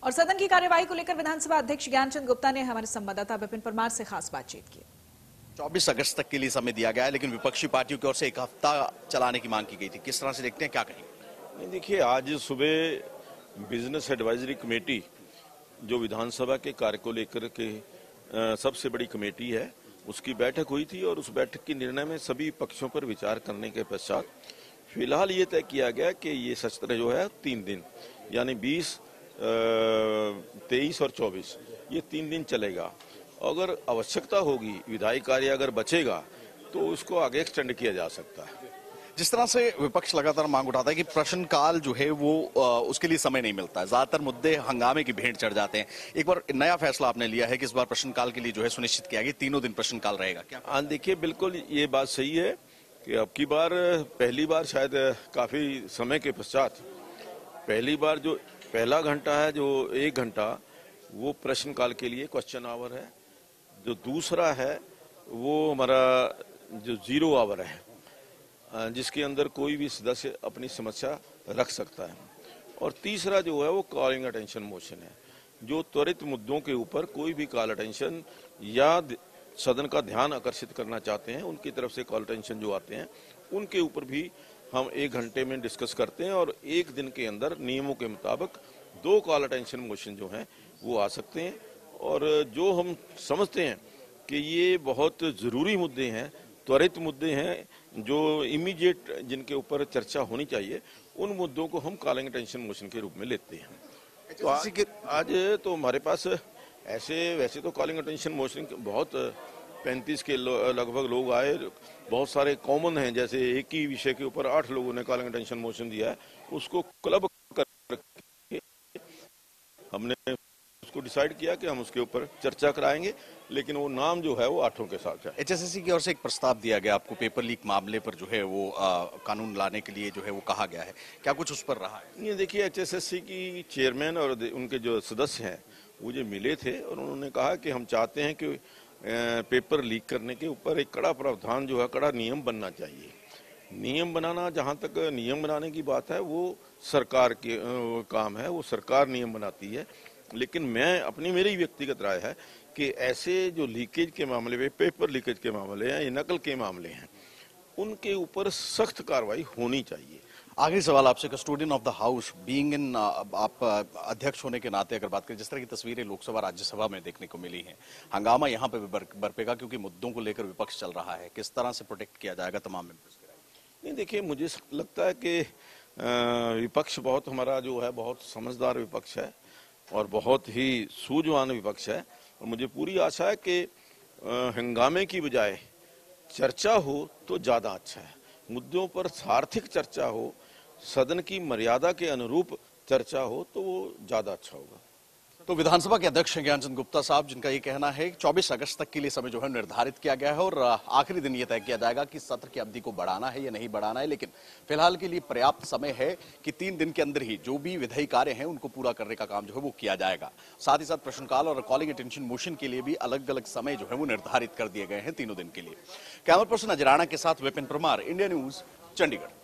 और सदन की कार्यवाही को लेकर विधानसभा अध्यक्ष ज्ञानचंद गुप्ता ने हमारे संवाददाता विपिन परमार से खास बातचीत की। 24 अगस्त तक के लिए समय दिया गया है, लेकिन विपक्षी पार्टियों की ओर से एक हफ्ता चलाने की मांग की गई थी। किस तरह से देखते हैं, क्या कहेंगे? नहीं, देखिए, आज सुबह बिजनेस एडवाइजरी कमेटी जो विधानसभा के कार्य को लेकर के सबसे बड़ी कमेटी है, उसकी बैठक हुई थी और उस बैठक के निर्णय में सभी पक्षों पर विचार करने के पश्चात फिलहाल ये तय किया गया कि ये सत्र जो है 3 दिन यानी 20, 23 और 24 ये 3 दिन चलेगा। अगर आवश्यकता होगी, विधायी कार्य अगर बचेगा तो उसको आगे एक्सटेंड किया जा सकता है। जिस तरह से विपक्ष लगातार मांग उठाता है कि प्रश्नकाल जो है वो उसके लिए समय नहीं मिलता है, ज्यादातर मुद्दे हंगामे की भेंट चढ़ जाते हैं। एक बार नया फैसला आपने लिया है कि इस बार प्रश्नकाल के लिए जो है सुनिश्चित किया गया 3 दिन प्रश्नकाल रहेगा क्या? हाँ, देखिए, बिल्कुल ये बात सही है कि अब की बार पहली बार शायद काफी समय के पश्चात पहली बार जो पहला घंटा है, जो 1 घंटा, वो प्रश्नकाल के लिए क्वेश्चन आवर है। जो दूसरा है वो हमारा जो 0 आवर है, जिसके अंदर कोई भी सदस्य अपनी समस्या रख सकता है। और तीसरा जो है वो कॉलिंग अटेंशन मोशन है, जो त्वरित मुद्दों के ऊपर कोई भी कॉल अटेंशन या सदन का ध्यान आकर्षित करना चाहते हैं, उनकी तरफ से कॉल अटेंशन जो आते हैं, उनके ऊपर भी हम 1 घंटे में डिस्कस करते हैं और 1 दिन के अंदर नियमों के मुताबिक 2 कॉल अटेंशन मोशन जो हैं वो आ सकते हैं। और जो हम समझते हैं कि ये बहुत जरूरी मुद्दे हैं, त्वरित मुद्दे हैं, जो इमीडिएट जिनके ऊपर चर्चा होनी चाहिए, उन मुद्दों को हम कॉलिंग अटेंशन मोशन के रूप में लेते हैं। तो आज तो हमारे पास वैसे तो कॉलिंग अटेंशन मोशन बहुत 35 के लगभग लोग आए, बहुत सारे कॉमन हैं, जैसे एक ही विषय के ऊपर 8 लोगों ने कॉलिंग अटेंशन मोशन दिया है, उसको क्लब करके हमने उसको डिसाइड किया कि हम उसके ऊपर चर्चा कराएंगे, लेकिन वो नाम जो है वो 8 के साथ है। HSSC की ओर से एक प्रस्ताव दिया गया आपको, पेपर लीक मामले पर जो है वो कानून लाने के लिए जो है वो कहा गया है, क्या कुछ उस पर रहा है? ये देखिए, HSSC की चेयरमैन और उनके जो सदस्य हैं वो जो मिले थे और उन्होंने कहा कि हम चाहते हैं कि पेपर लीक करने के ऊपर एक कड़ा प्रावधान जो है, कड़ा नियम बनना चाहिए। नियम बनाना, जहां तक नियम बनाने की बात है, वो सरकार के काम है, वो सरकार नियम बनाती है। लेकिन मेरी व्यक्तिगत राय है कि ऐसे जो लीकेज के मामले में, पेपर लीकेज के मामले हैं या नकल के मामले हैं, उनके ऊपर सख्त कार्रवाई होनी चाहिए। आखिरी सवाल आपसे, custodian of the house being in, आप अध्यक्ष होने के नाते अगर बात करें, जिस तरह की तस्वीरें लोकसभा राज्यसभा में देखने को मिली हैं, हंगामा यहाँ पे भी बरपेगा क्योंकि मुद्दों को लेकर विपक्ष चल रहा है, किस तरह से प्रोटेक्ट किया जाएगा तमाम मेंबर्स? नहीं, देखिए, मुझे लगता है कि विपक्ष बहुत हमारा जो है बहुत समझदार विपक्ष है और बहुत ही सूझवान विपक्ष है, और मुझे पूरी आशा है कि हंगामे की बजाय चर्चा हो तो ज्यादा अच्छा है। मुद्दों पर सार्थक चर्चा हो, सदन की मर्यादा के अनुरूप चर्चा हो, तो वो ज्यादा अच्छा होगा। तो विधानसभा के अध्यक्ष ज्ञानचंद गुप्ता साहब, जिनका ये कहना है 24 अगस्त तक के लिए समय जो है निर्धारित किया गया है और आखिरी दिन ये तय किया जाएगा कि सत्र की अवधि को बढ़ाना है या नहीं बढ़ाना है, लेकिन फिलहाल के लिए पर्याप्त समय है कि 3 दिन के अंदर ही जो भी विधायी कार्य हैं उनको पूरा करने का काम जो है वो किया जाएगा। साथ ही साथ प्रश्नकाल और कॉलिंग अटेंशन मोशन के लिए भी अलग अलग समय जो है वो निर्धारित कर दिए गए हैं 3 दिन के लिए। कैमरा पर्सन अजराना के साथ विपिन परमार, इंडिया न्यूज, चंडीगढ़।